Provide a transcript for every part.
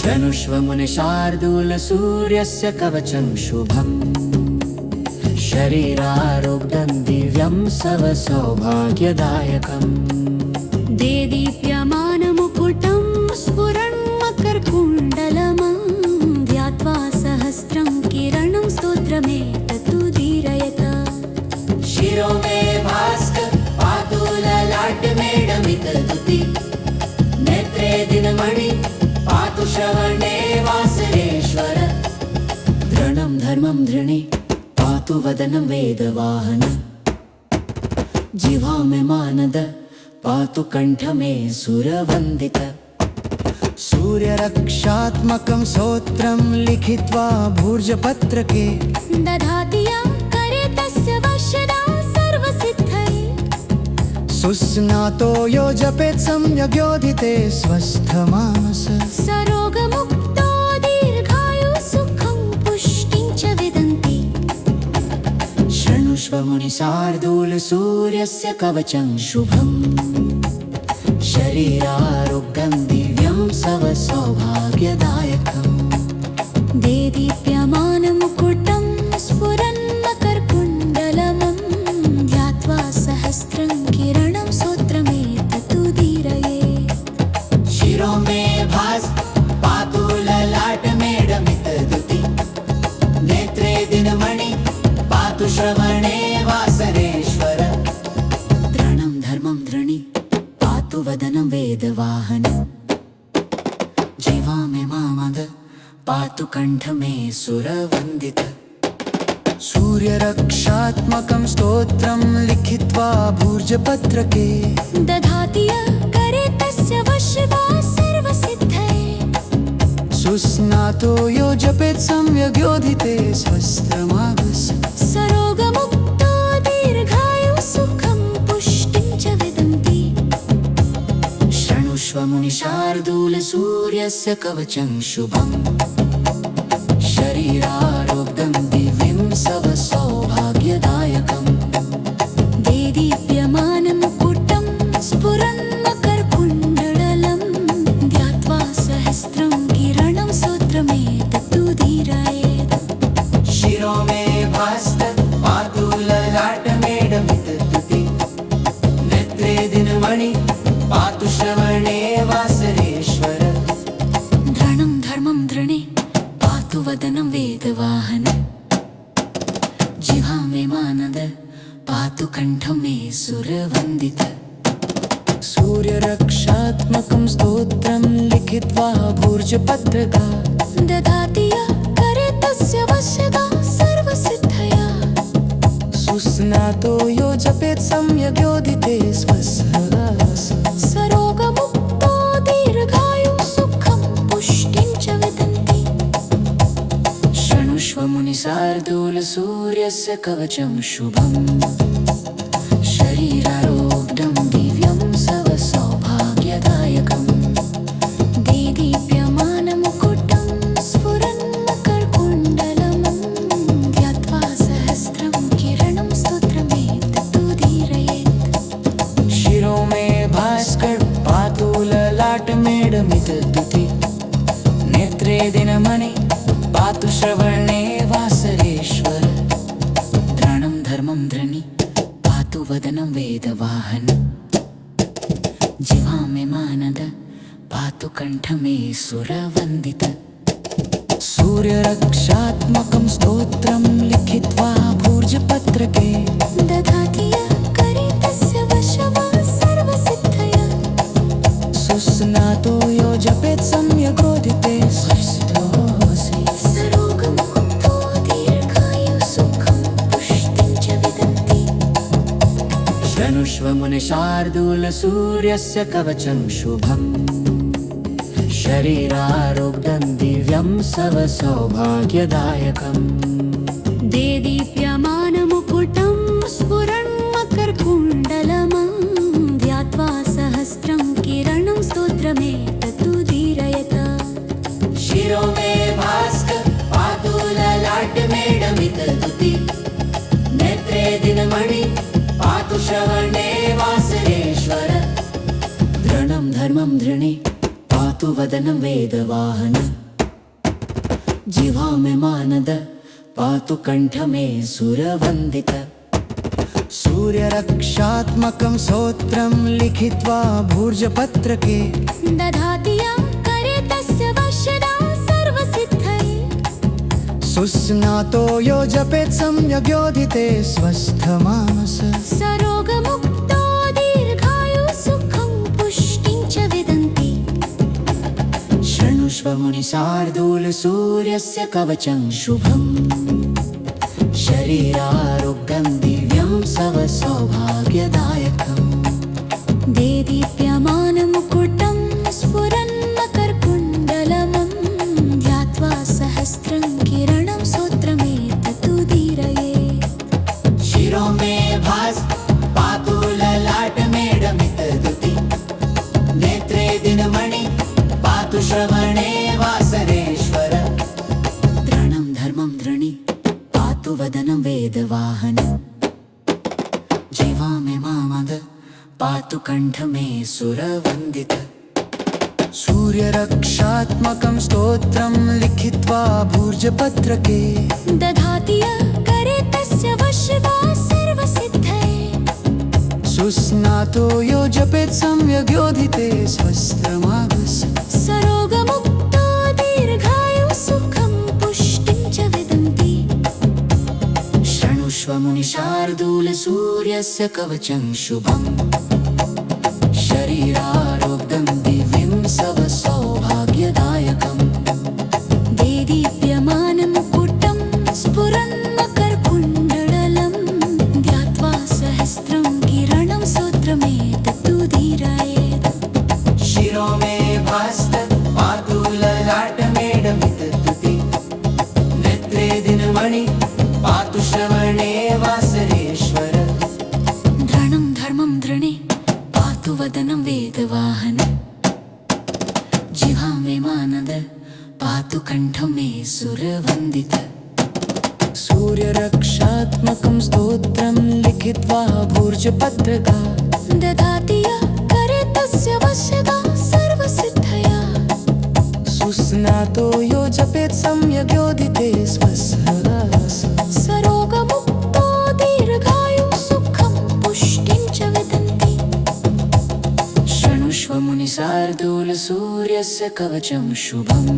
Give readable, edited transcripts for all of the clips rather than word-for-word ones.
शनुष्वमुनिशार्दूलसूर्यस्य कवचं शुभम् शरीरारोग्यं दिव्यं सवसौभाग्यदायकम् देदीप्यमानमुकुटं स्फुरन्मकरकुण्डलम् ध्यात्वा सहस्रं किरणं स्तोत्रमेतदुदीरयेत् शिरो मे भास्कर पातु ललाटमेडमितदुति नेत्रे दिनमणि पातु श्रवणे वासरेश्वर धृणं धर्मं धृणे पातु वदनं वेदवाहन जिह्वा मे मानद पातु कंठ मे सुरवंदित सूर्यरक्षात्मकं स्तोत्रं लिखित्वा भूर्जपत्रके दधाति यं करे तस्य वशदा सर्वसिद्धये सुस्नातो यो जपेत् सम्यग्योधिते स्वस्थमानस सरोगमुक्तो दीर्घायु सुखं पुष्टिं च विदन्ति शृणुष्व मुनिशार्दूलसूर्यस्य कवचं शुभम् शरीरारोग्यं दिव्यं सवसौभाग्यदायकम् देदीप्यमानमुकुटं स्फुरन्मकरकुण्डलम् ध्यात्वा सहस्रं किरणं स्तोत्रमेतदुदीरयेत् शिरो मे भास्कर पातु ललाटमेडमितदुति नेत्रे दिनमणि पातु श्रवणे वासरेश्वर धृणं धर्मं धृणि पातु वदनं वेदवाहन जिह्वा मे मामद पातु कंठ मे सुरवंदित सूर्यरक्षात्मकं स्तोत्रं लिखित्वा भूर्जपत्रके दधाति यं करे तस्य वशदा सर्वसिद्धये सुस्नातो यो जपेत् सम्यग्योधिते स्वस्थमागस सरोगमुक्तो दीर्घायु सुखं पुष्टिं च विदन्ति शृणुष्व मुनिशार्दूलसूर्यस्य कवचं शुभम् शरीरारोग्यं दिव्यं सवसौभाग्यदायकम् देदीप्यमानमुकुटं स्फुरन्मकरकुण्डलम् ध्यात्वा सहस्रं किरणं स्तोत्रमेतदुदीरयेत् शिरो मे भास्कर पातु ललाटमेडमितदुति नेत्रे दिनमणि पातु श्रवणे वासरेश्वर धृणं धर्मं धृणे पातु वदनं वेदवाहन जिह्वा मे मानद पातु कंठ मे सुरवंदित सूर्यरक्षात्मकं स्तोत्रं लिखित्वा भूर्जपत्रका दधाति यं करे तस्य वशदा सर्वसिद्धया सुस्नातो यो जपेत् सम्यग्योधिते स्वस्थमानस सरोगमुक्तो दीर्घायु सुखं पुष्टिं च विदन्ति शृणुष्व मुनिशार्दूलसूर्यस्य कवचं शुभम् शरीरारोग्यं दिव्यं सवसौभाग्यदायकम् देदीप्यमानमुकुटं स्फुरन्मकरकुण्डलम् ध्यात्वा सहस्रं किरणं स्तोत्रमेतदुदीरयेत् शिरो मे भास्कर पातु ललाटमेडमितदुति नेत्रे दिनमणि पातु श्रवणे वासरेश्वर धृणं धर्मं धृणि पातु वदनं वेदवाहन जिह्वा मे मानद पातु कंठ मे सुरवंदित सूर्यरक्षात्मकं स्तोत्रं लिखित्वा भूर्जपत्रके दधाति यं करे तस्य वशदा सर्वसिद्धया सुस्नातो यो जपेत् सम्यग्योधिते स्वस्थोऽसि सरोगमुक्तो दीर्घायु सुखं पुष्टिं च विदन्ति शृणुष्व मुनिशार्दूलसूर्यस्य कवचं शुभम् शरीरारोग्यं दिव्यं सवसौभाग्यदायकम् देदीप्यमानमुकुटं स्फुरन्मकरकुण्डलम् ध्यात्वा सहस्रं किरणं स्तोत्रमेतदुदीरयेत् शिरो मे भास्कर पातु ललाटमेडमितदुति नेत्रे दिनमणि पातु श्रवणे वासरेश्वर धृणं धर्मं धृणे पातु वदनं वेदवाहन जिह्वा मे मानद पातु कंठ मे सुरवन्दित सूर्यरक्षात्मकं स्तोत्रं लिखित्वा भूर्जपत्रके दधाति यं करे तस्य वशदा सर्वसिद्धये सुस्नातो यो जपेत् सम्यग्योधिते स्वस्थमानस सरोगमुक्तो दीर्घायुः सुखं पुष्टिं च विदन्ति शृणुष्व मुनिशार्दूल सूर्यस्य कवचं शुभम् शरीरारोग्यं दिव्यं सव सौभाग्यदायकम् देदीप्यमानमुकुटं स्फुरन्मकरकुण्डलमं ध्यात्वा सहस्रं किरणं स्तोत्रमेतदुदीरयेत् शिरो मे भास पातु ललाटमेडमितदुति नेत्रे दिनमणि पातु श्रवणे वासरेश्वर द्रणं धर्मं धृणि पातु वदनं वेदवाहन जिह्वा मे मामद पातु कंठ मे सुरवन्दित सूर्यरक्षात्मकं स्तोत्रं लिखित्वा भूर्जपत्रके दधाति यं करे तस्य वशदा सर्वसिद्धये सुस्नातो यो जपेत् सम्यग्योधिते स्वस्थमागस सरोगमुक्तो दीर्घायुः सुखं पुष्टिं च विदन्ति शृणुष्व मुनिशार्दूल सूर्यस्य कवचं शुभम् शरीरारोग्यं दिव्यं सव सौभाग्यदायकम् देदीप्यमानमुकुटं स्फुरन्मकरकुण्डलं ध्यात्वा सहस्रं किरणं स्तोत्रमेतदुदीरयेत् शिरो मे भास्त पातु ललाटमेडमितदुति नेत्रे दिनमणि पातु श्रवणे वासरेश्वर धृणं धर्मं धृणे पातु वदनं वेदवाहन जिह्वा मे मानद पातु कंठ मे सुरवन्दित सूर्यरक्षात्मकं स्तोत्रं लिखित्वा भूर्जपत्रका दधाति यं करे तस्य वशदा सर्वसिद्धया सुस्नातो यो जपेत् सम्यग्योधिते स्वस्थमागस सरोगमुक्तो दीर्घायुः सुखं पुष्टिं च विदन्ति शृणुष्व मुनिशार्दूल सूर्यस्य कवचं शुभम्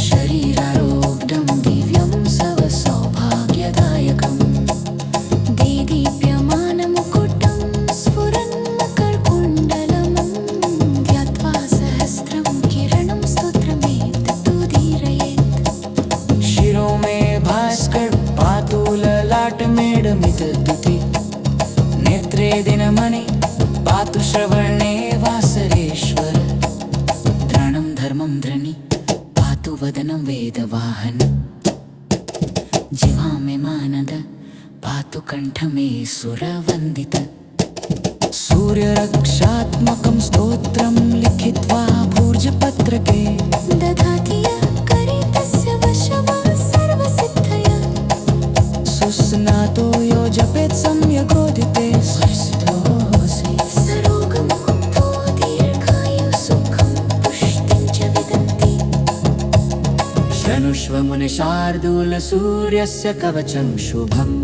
शरीरारोग्यं दिव्यं सव सौभाग्यदायकम् देदीप्यमानमुकुटं स्फुरन्मकरकुण्डलमं ध्यात्वा सहस्रं किरणं स्तोत्रमेतदुदीरयेत् शिरो मे भास्कर पातु ललाटमेडमितदुति नेत्रे दिनमणि पातु श्रवणे वासरेश्वर द्रणं धर्मं धृणि पातु वदनं वेदवाहन जिह्वा मे मानद पातु कंठ मे सुरवन्दित सूर्यरक्षात्मकं स्तोत्रं लिखित्वा भूर्जपत्रके दधाति यं करे तस्य वशदा सर्वसिद्धया सुस्नातो यो जपेत् सम्यग्योधिते स्वस्थोऽसि सरोगमुक्तो दीर्घायुः सुखं पुष्टिं च विदन्ति शृणुष्व मुनिशार्दूल सूर्यस्य कवचं शुभम्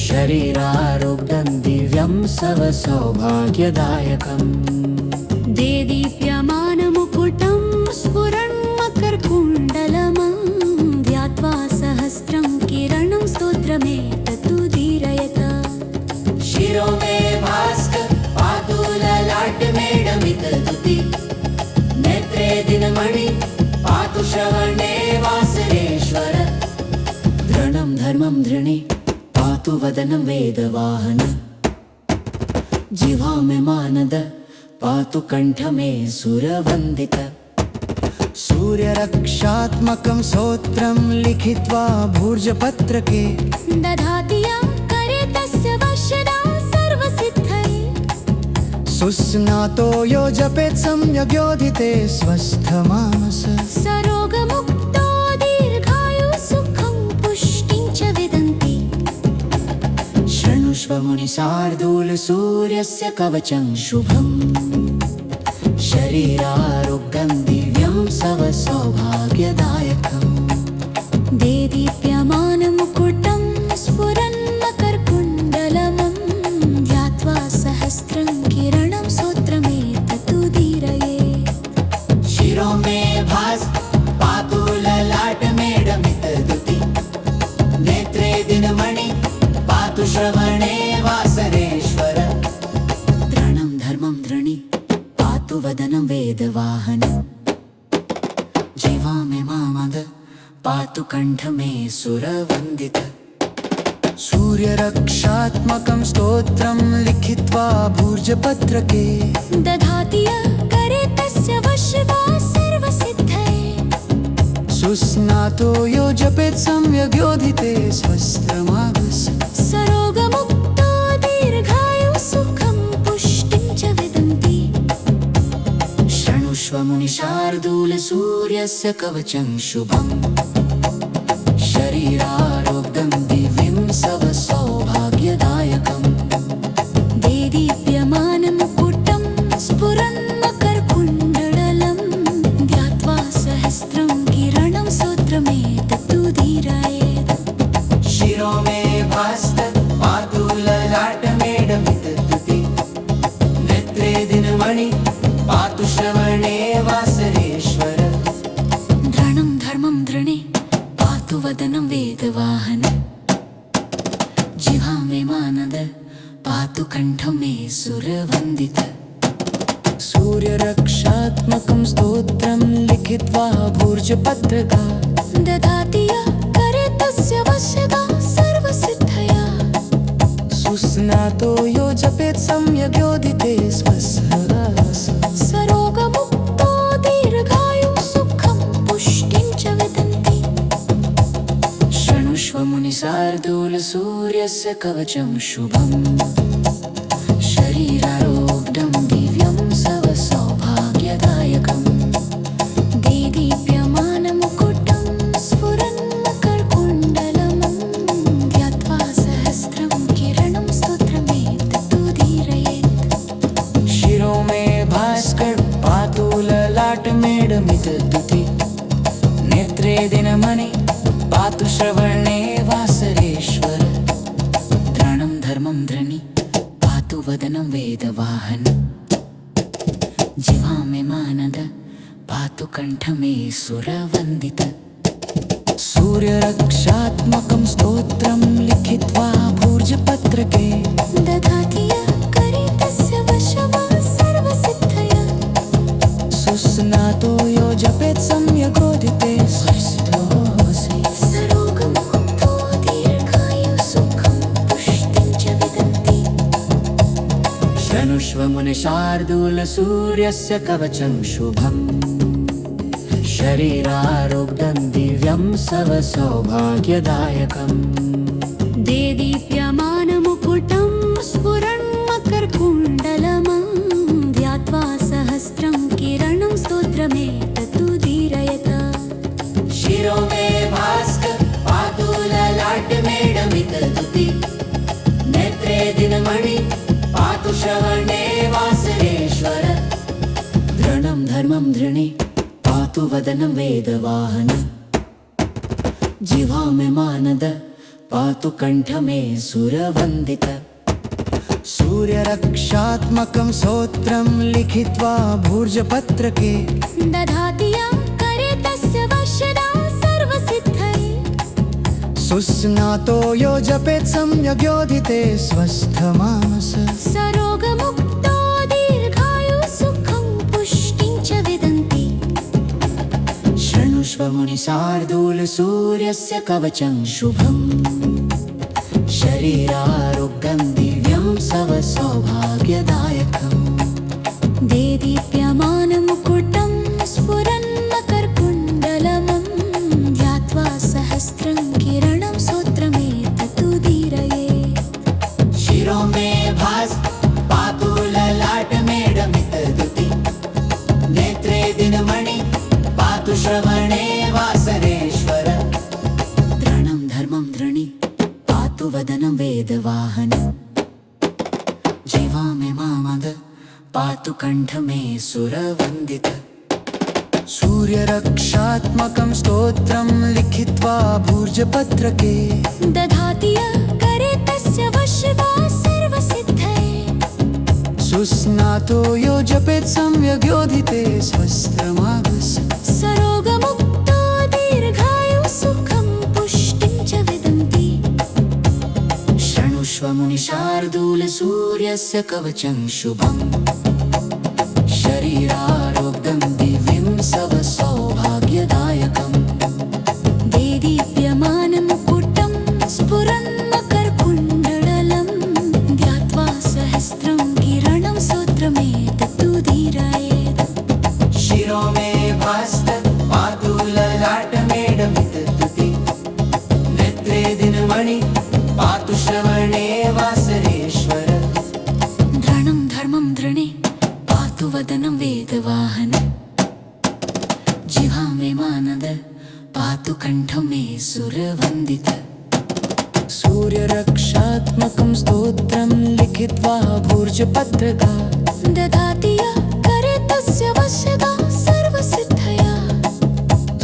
शरीरारोग्यं दिव्यं सव सौभाग्यदायकम् देदीप्यमानमुकुटं स्फुरन्मकरकुण्डलमं ध्यात्वा सहस्रं किरणं स्तोत्रमेतदुदीरयेत् शिरो मे भास्क पातु ललाटमेडमितदुति नेत्रे दिनमणि पातु श्रवणे वासरेश्वर धृणं धर्मं धृणे पातु वदनं वेदवाहन जिह्वा मे मानद पातु कंठ मे सुरवन्दित सूर्यरक्षात्मकं स्तोत्रं लिखित्वा भूर्जपत्रके दधाति यं करे तस्य वशदा सर्वसिद्धये सुस्नातो यो जपेत् सम्यग्योधिते स्वस्थमानस सरोगमुक्तो दीर्घायुः सुखं पुष्टिं च विदन्ति शृणुष्व मुनिशार्दूल सूर्यस्य कवचं शुभम् शरीरारोग्यं शरीरारोग्यं दिव्यं सवसौभाग्यदायकम् देदीप्यमानमुकुटं स्फुरन्मकरकुण्डलमं ध्यात्वा सहस्रं किरणं स्तोत्रमेतदुदीरये शिरो मे भास पातु ललाटमेडमितदुति नेत्रे दिनमणि पातु श्रवणे वासरेश्वर द्रणं धर्मं धृणि पातु वदनं वेदवाहन जीवा मे मामद पातु कंठ मे सुरवन्दित सूर्यरक्षात्मकं स्तोत्रं लिखित्वा भूर्जपत्रके दधाति य करे तस्य वशवा सर्वसिद्धये सुस्नातो यो जपेत् सम्यग्योधिते स्वस्थमागस सरोगमुक्तो दीर्घायुः सुखं पुष्टिं च विदन्ति शृणुष्व मुनिशार्दूलसूर्यस्य कवचं शुभम् शरीरारोग्यं दिव्यं सवसौभाग्यदायकम् देदीप्यमानमुकुटं स्फुरन्मकरकुण्डलं ध्यात्वा सहस्रं किरणं स्तोत्रमेतदुदीरयेत् शिरो मे भास्त पातु ललाटमेडमितदुति नेत्रे दिनमणि पातु श्रवणे वासरेश्वर धृणं धर्मं धृणे पातु वदनं वेदवाहन जिह्वा मे मानद पातु कंठ मे सुरवन्दित सूर्यरक्षात्मकं स्तोत्रं लिखित्वा भूर्जपत्रका दधाति य करे तस्य वशगा सर्वसिद्धया सुस्नातो यो जपेत् सम्यग्योधिते स्वस्थमागस सरोगमुक्तो दीर्घायुः सुखं पुष्टिं च विदन्ति शृणुष्व मुनिशार्दूलसूर्यस्य कवचं शुभम् शरीरारोग्यं दिव्यं सवसौभाग्यदायकम् देदीप्यमानमुकुटं स्फुरन्मकरकुण्डलमं ध्यात्वा सहस्रं किरणं स्तोत्रमेतदुदीरयेत् शिरो मे भास्कर पातु ललाटमेडमितदुति नेत्रे दिनमणि पातु श्रवणे वासरेश्वर द्रणं धर्मं धृणि पातु वदनं वेदवाहन जिह्वा मे मानद पातु कंठ मे सुरवन्दित सूर्यरक्षात्मकं स्तोत्रं लिखित्वा भूर्जपत्रके दधाति य करे तस्य वशवा सर्वसिद्धया सुस्नातो यो जपेत् सम्यग्योधिते स्वस्थोऽसि सरोगमुक्तो दीर्घायुः सुखं पुष्टिं च विदन्ति शृणुष्व मुनिशार्दूलसूर्यस्य कवचं शुभम् शरीरारोग्यं दिव्यं सवसौभाग्यदायकम् देदीप्यमानमुकुटं स्फुरन्मकरकुण्डलमं ध्यात्वा सहस्रं किरणं स्तोत्रमेतदुदीरयेत् शिरो मे भास्क पातु ललाटमेडमितदुति नेत्रे दिनमणि पातु श्रवणे वासरेश्वर द्रणं धर्मं धृणि पातु वदनं वेदवाहन जिह्वा मे मानद पातु कंठ मे सुरवन्दित सूर्यरक्षात्मकं स्तोत्रं लिखित्वा भूर्जपत्रके दधाति य करे तस्य वशदा सर्वसिद्धये सुस्नातो यो जपेत् सम्यग्योधिते स्वस्थमानस सरोगमुक्तो दीर्घायुः सुखं पुष्टिं च विदन्ति शृणुष्व मुनिशार्दूलसूर्यस्य कवचं शुभम् शरीरारोग्यं दिव्यं सवसौभाग्यदायकम् देदीप्यमानमुकुटं स्फुरन्मकरकुण्डलमं ध्यात्वा सहस्रं किरणं स्तोत्रमेतदुदीरयेत् शिरो मे भास पातु ललाटमेडमितदुति नेत्रे दिनमणि पातु श्रवणे वासरेश्वर द्रणं धर्मं धृणि पातु वदनं वेदवाहन जिह्वा मे मामद पातु कंठ मे सुरवन्दित सूर्यरक्षात्मकं स्तोत्रं लिखित्वा भूर्जपत्रके दधाति य करे तस्य वशगा सर्वसिद्धये सुस्नातो यो जपेत् सम्यग्योधिते स्वस्त्रमागस सरोगमुक्तो दीर्घायुः सुखं पुष्टिं च विदन्ति शृणुष्व मुनिशार्दूलसूर्यस्य कवचं शुभम् शरीरारोग्यं दिव्यं सौभाग्यदायकम् देदीप्यमानमुकुटं स्फुरन्मकरकुण्डलं ध्यात्वा सहस्रं किरणं स्तोत्रमेतदुदीरयेत् शिरो मे भास्कर पातु ललाटमेडमितद्युति नेत्रे दिनमणि पातु श्रवणे वासरेश्वर धृणं धर्मं धृणे पातु वदनं वेदवाहन जिह्वा मे मानद पातु कण्ठं मे सुरवन्दित सूर्यरक्षात्मकं स्तोत्रं लिखित्वा भूर्जपत्रका दधाति य करे तस्य वशगा सर्वसिद्धया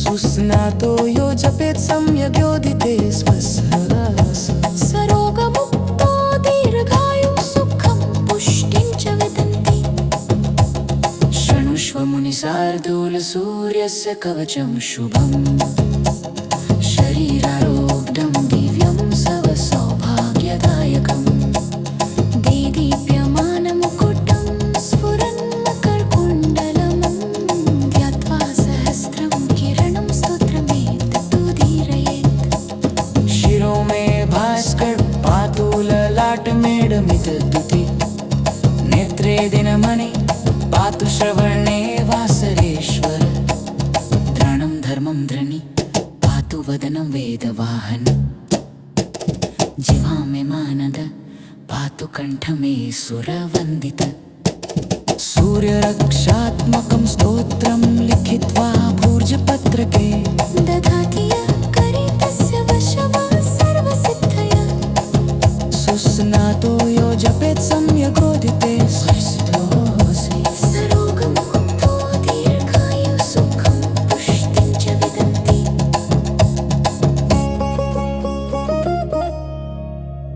सुस्नातो यो जपेत् सम्यग्योधिते स्वस्त्रमागस सरोगमुक्तो दीर्घायुः सुखं पुष्टिं च विदन्ति शृणुष्व मुनिशार्दूलसूर्यस्य कवचं शुभम् शरीरारोग्यं दिव्यं सौभाग्यदायकम् देदीप्यमानमुकुटं स्फुरन्मकरकुण्डलं ध्यात्वा सहस्रं किरणं स्तोत्रमेतदुदीरयेत् शिरो मे भास्कर पातु ललाटमेडमितद्युति नेत्रे दिनमणि पातु श्रवणे वासरेश्वर ध्रणं धर्मं धृणि पातु वदनं वेदवाहन जिह्वा मे मानद पातु कण्ठं मे सुरवन्दित सूर्यरक्षात्मकं स्तोत्रं लिखित्वा भूर्जपत्रके दधाति